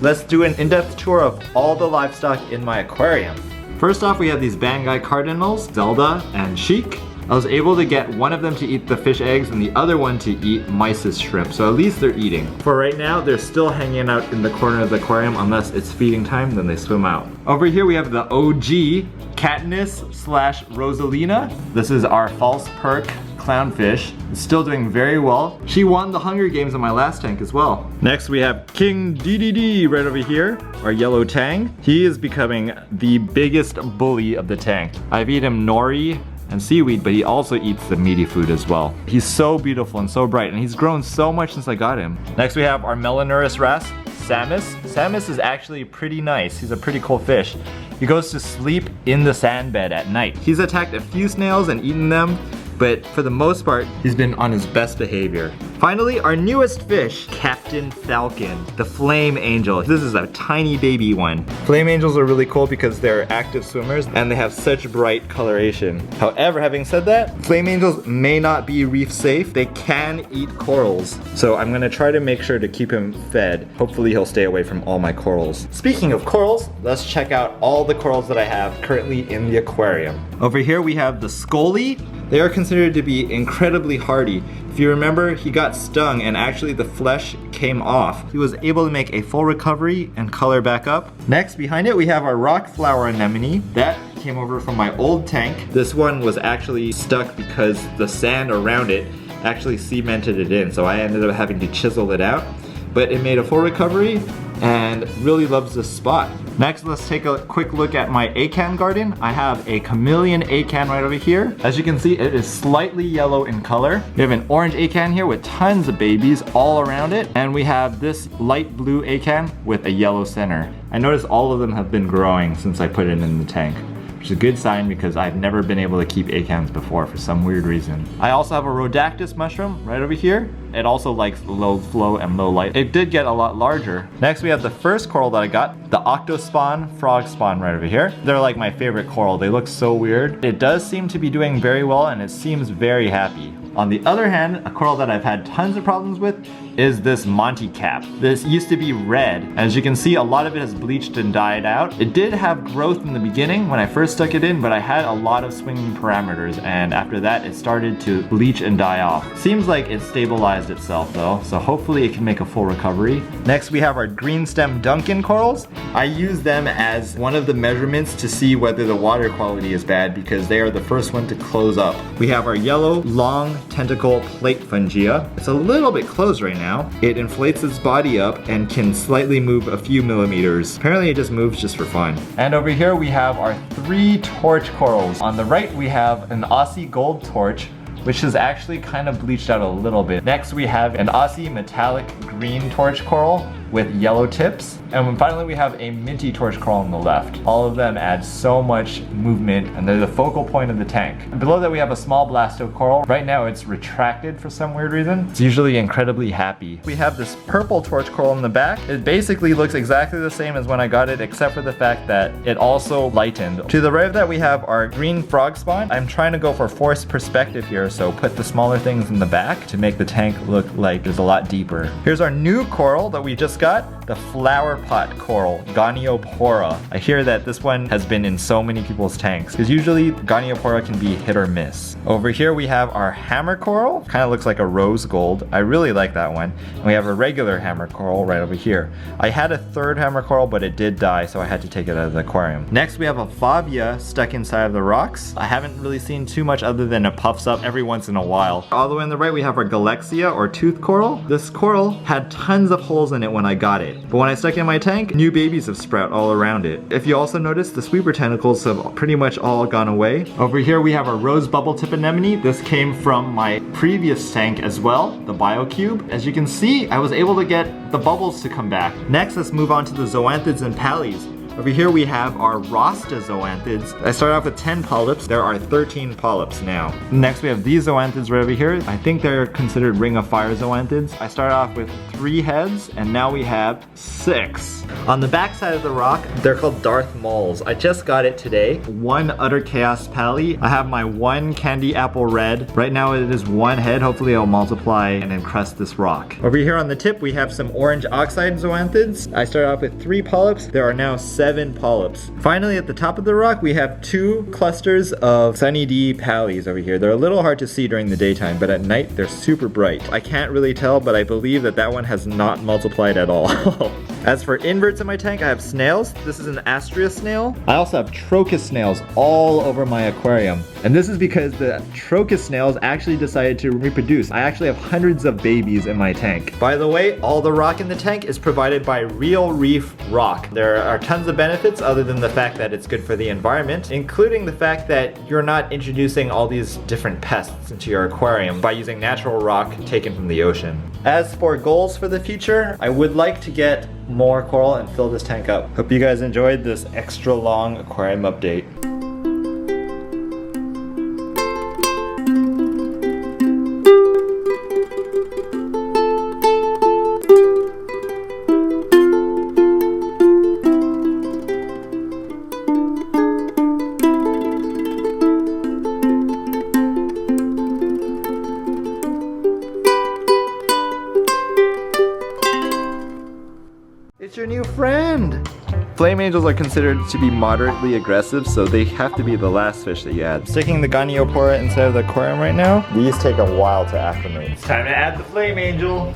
let's do an in-depth tour of all the livestock in my aquarium. First off, we have these Banggai Cardinals, Zelda and Sheik. I was able to get one of them to eat the fish eggs and the other one to eat Mysis shrimp, so at least they're eating. For right now, they're still hanging out in the corner of the aquarium unless it's feeding time, then they swim out. Over here we have the OG Katniss / Rosalina. This is our false Perc clownfish. It's still doing very well. She won the Hunger Games in my last tank as well. Next we have King DeDeDe right over here, our yellow Tang. He is becoming the biggest bully of the tank. I've eaten him nori and seaweed, but he also eats the meaty food as well. He's so beautiful and so bright, and he's grown so much since I got him. Next we have our Melanurus Wrasse, Samus. Samus is actually pretty nice. He's a pretty cool fish. He goes to sleep in the sand bed at night. He's attacked a few snails and eaten them, but for the most part, he's been on his best behavior. Finally, our newest fish, Captain Falcon, the flame angel. This is a tiny baby one. Flame angels are really cool because they're active swimmers and they have such bright coloration. However, having said that, flame angels may not be reef safe. They can eat corals. So I'm gonna try to make sure to keep him fed. Hopefully he'll stay away from all my corals. Speaking of corals, let's check out all the corals that I have currently in the aquarium. Over here we have the Scoly. They are considered to be incredibly hardy. If you remember, he got stung and actually the flesh came off. He was able to make a full recovery and color back up. Next, behind it, we have our rock flower anemone. That came over from my old tank. This one was actually stuck because the sand around it actually cemented it in, so I ended up having to chisel it out. But it made a full recovery and really loves this spot. Next, let's take a quick look at my Acan garden. I have a Chameleon Acan right over here. As you can see, it is slightly yellow in color. We have an orange Acan here with tons of babies all around it. And we have this light blue Acan with a yellow center. I noticed all of them have been growing since I put it in the tank, which is a good sign because I've never been able to keep Acans before for some weird reason. I also have a Rhodactis mushroom right over here. It also likes low flow and low light. It did get a lot larger. Next we have the first coral that I got, the Octospawn, Frogspawn right over here. They're like my favorite coral. They look so weird. It does seem to be doing very well and it seems very happy. On the other hand, a coral that I've had tons of problems with is this Monti cap. This used to be red. As you can see, a lot of it has bleached and died out. It did have growth in the beginning when I first stuck it in, but I had a lot of swinging parameters, and after that it started to bleach and die off. Seems like it stabilized itself though, so hopefully it can make a full recovery. Next we have our green stem Duncan corals. I use them as one of the measurements to see whether the water quality is bad because they are the first one to close up. We have our yellow long tentacle plate fungia. It's a little bit closed right now. It inflates its body up and can slightly move a few millimeters. Apparently it just moves just for fun. And over here we have our 3 torch corals. On the right we have an Aussie gold torch, which is actually kind of bleached out a little bit. Next we have an Aussie metallic green torch coral with yellow tips. And finally we have a minty torch coral on the left. All of them add so much movement and they're the focal point of the tank. And below that we have a small blasto coral. Right now it's retracted for some weird reason. It's usually incredibly happy. We have this purple torch coral in the back. It basically looks exactly the same as when I got it, except for the fact that it also lightened. To the right of that we have our green Frogspawn. I'm trying to go for forced perspective here, so put the smaller things in the back to make the tank look like it's a lot deeper. Here's our new coral that we just got, the flower pot coral, Goniopora. I hear that this one has been in so many people's tanks because usually Goniopora can be hit or miss. Over here we have our hammer coral, kind of looks like a rose gold. I really like that one. And we have a regular hammer coral right over here. I had a third hammer coral but it did die, so I had to take it out of the aquarium. Next we have a Favia stuck inside of the rocks. I haven't really seen too much other than it puffs up every once in a while. All the way on the right we have our Galexia or tooth coral. This coral had tons of holes in it when I got it. But when I stuck it in my tank, new babies have sprouted all around it. If you also notice, the sweeper tentacles have pretty much all gone away. Over here we have a rose bubble tip anemone. This came from my previous tank as well, the BioCube. As you can see, I was able to get the bubbles to come back. Next, let's move on to the Zoanthids and Pallies. Over here we have our Wrasse zoanthids. I started off with 10 polyps. There are 13 polyps now. Next we have these zoanthids right over here. I think they're considered Ring of Fire zoanthids. I started off with 3 heads and now we have 6. On the back side of the rock, they're called Darth Moles. I just got it today. 1 Utter Chaos Pally. I have my 1 Candy Apple Red. Right now it is 1 head. Hopefully it'll multiply and encrust this rock. Over here on the tip we have some Orange Oxide zoanthids. I started off with 3 polyps. There are now 7 polyps. Finally at the top of the rock we have 2 clusters of Sunny D Pallies over here. They're a little hard to see during the daytime, but at night they're super bright. I can't really tell, but I believe that that one has not multiplied at all. As for inverts in my tank, I have snails. This is an Astrea snail. I also have Trochus snails all over my aquarium. And this is because the Trochus snails actually decided to reproduce. I actually have hundreds of babies in my tank. By the way, all the rock in the tank is provided by Real Reef Rock. There are tons of benefits other than the fact that it's good for the environment, including the fact that you're not introducing all these different pests into your aquarium by using natural rock taken from the ocean. As for goals for the future, I would like to get more coral and fill this tank up. Hope you guys enjoyed this extra long aquarium update. It's your new friend! Flame angels are considered to be moderately aggressive, so they have to be the last fish that you add. Sticking the Goniopora inside of the aquarium right now. These take a while to acclimate. It's time to add the flame angel.